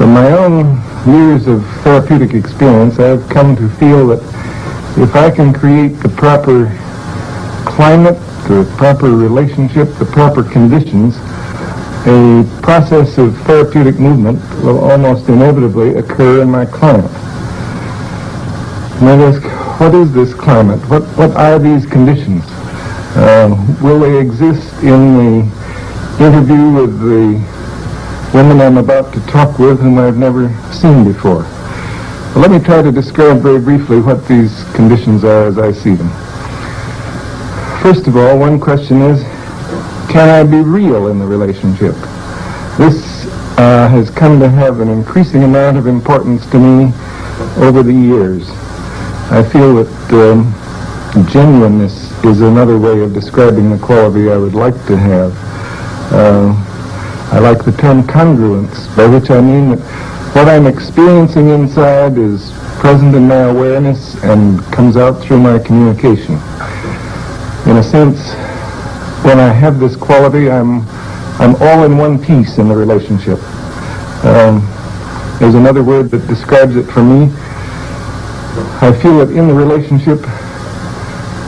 From my own years of therapeutic experience, I've come to feel that if I can create the proper climate, the proper relationship, the proper conditions, a process of therapeutic movement will almost inevitably occur in my client. And I ask, what is this climate? What are these conditions? Will they exist in the interview with the woman I'm about to talk with whom I've never seen before? Well, let me try to describe very briefly what these conditions are as I see them. First of all, one question is, can I be real in the relationship? This has come to have an increasing amount of importance to me over the years. I feel that genuineness is another way of describing the quality I would like to have. I like the term congruence, by which I mean that what I'm experiencing inside is present in my awareness and comes out through my communication. In a sense, when I have this quality, I'm all in one piece in the relationship. There's another word that describes it for me. I feel that in the relationship,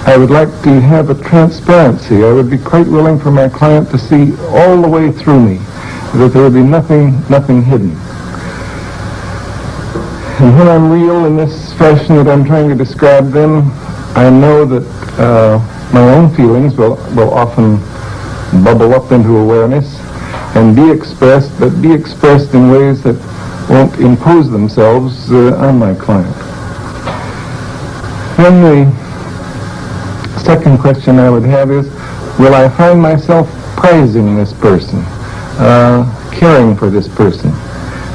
I would like to have a transparency. I would be quite willing for my client to see all the way through me, that there would be nothing hidden. And when I'm real in this fashion that I'm trying to describe, then I know that my own feelings will often bubble up into awareness and be expressed, but be expressed in ways that won't impose themselves on my client. Then the second question I would have is, will I find myself prizing this person, caring for this person?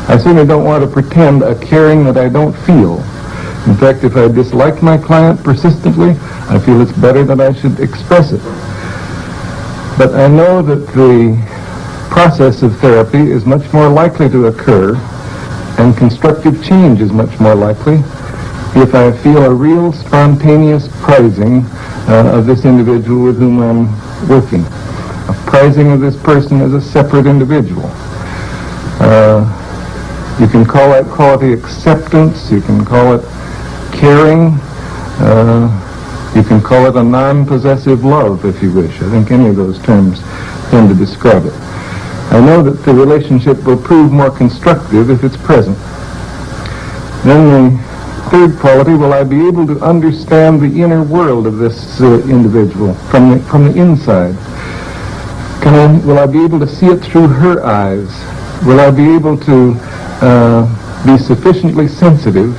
I certainly don't want to pretend a caring that I don't feel. In fact, if I dislike my client persistently, I feel it's better that I should express it. But I know that the process of therapy is much more likely to occur, and constructive change is much more likely, if I feel a real spontaneous prizing of this individual with whom I'm working. A prizing of this person as a separate individual. You can call that quality acceptance, you can call it caring, you can call it a non-possessive love, if you wish. I think any of those terms tend to describe it. I know that the relationship will prove more constructive if it's present. Then the third quality, will I be able to understand the inner world of this individual from the inside? Will I be able to see it through her eyes? Will I be able to be sufficiently sensitive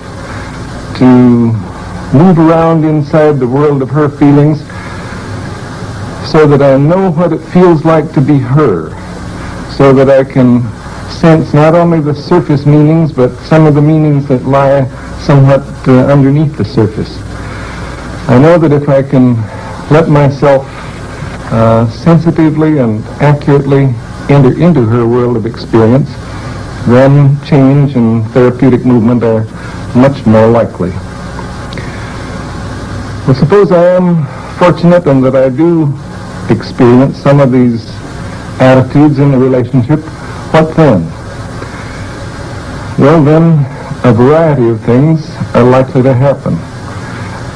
to move around inside the world of her feelings so that I know what it feels like to be her, so that I can sense not only the surface meanings, but some of the meanings that lie somewhat underneath the surface. I know that if I can let myself sensitively and accurately enter into her world of experience, then change and therapeutic movement are much more likely. Well, suppose I am fortunate and that I do experience some of these attitudes in the relationship. What then? Well, then a variety of things are likely to happen,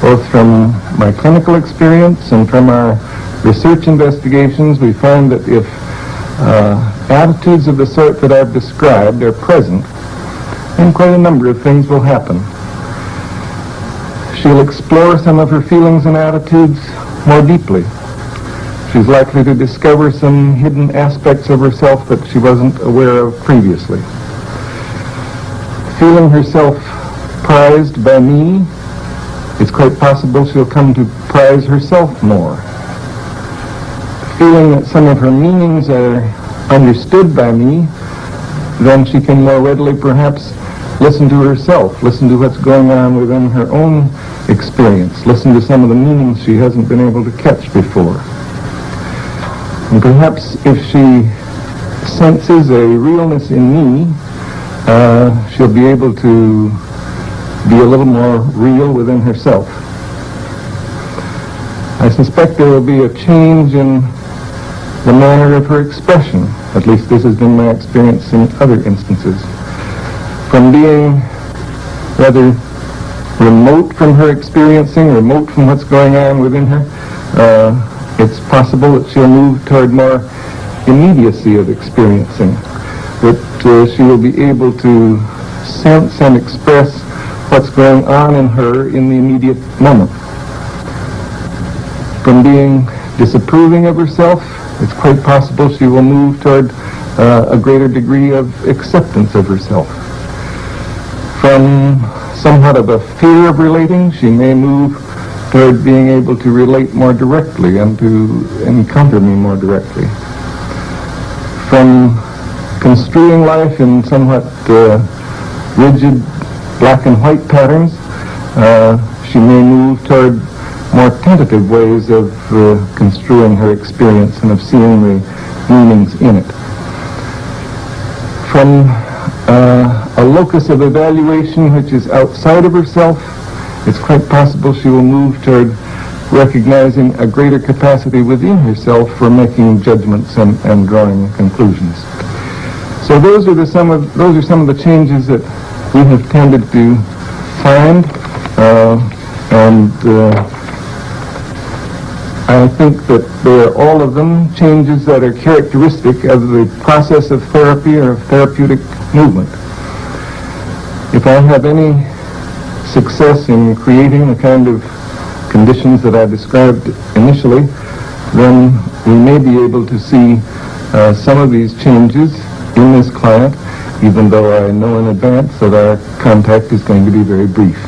both from my clinical experience and from our research investigations. We find that if attitudes of the sort that I've described are present, then quite a number of things will happen. She'll explore some of her feelings and attitudes more deeply. She's likely to discover some hidden aspects of herself that she wasn't aware of previously. Feeling herself prized by me, it's quite possible she'll come to prize herself more. Feeling that some of her meanings are understood by me, then she can more readily perhaps listen to herself, listen to what's going on within her own experience, listen to some of the meanings she hasn't been able to catch before. And perhaps if she senses a realness in me, she'll be able to be a little more real within herself. I suspect there will be a change in the manner of her expression. At least this has been my experience in other instances. from being rather remote from her experiencing, remote from what's going on within her, it's possible that she'll move toward more immediacy of experiencing, that she will be able to sense and express what's going on in her in the immediate moment. From being disapproving of herself, it's quite possible she will move toward a greater degree of acceptance of herself. From somewhat of a fear of relating, she may move toward being able to relate more directly and to encounter me more directly. From construing life in somewhat rigid black and white patterns, she may move toward more tentative ways of construing her experience and of seeing the meanings in it. From a locus of evaluation which is outside of herself, it's quite possible she will move toward recognizing a greater capacity within herself for making judgments and drawing conclusions. So those are some of the changes that we have tended to find, I think that they are all of them changes that are characteristic of the process of therapy or of therapeutic movement. If I have any success in creating the kind of conditions that I described initially, then we may be able to see some of these changes in this client, even though I know in advance that our contact is going to be very brief.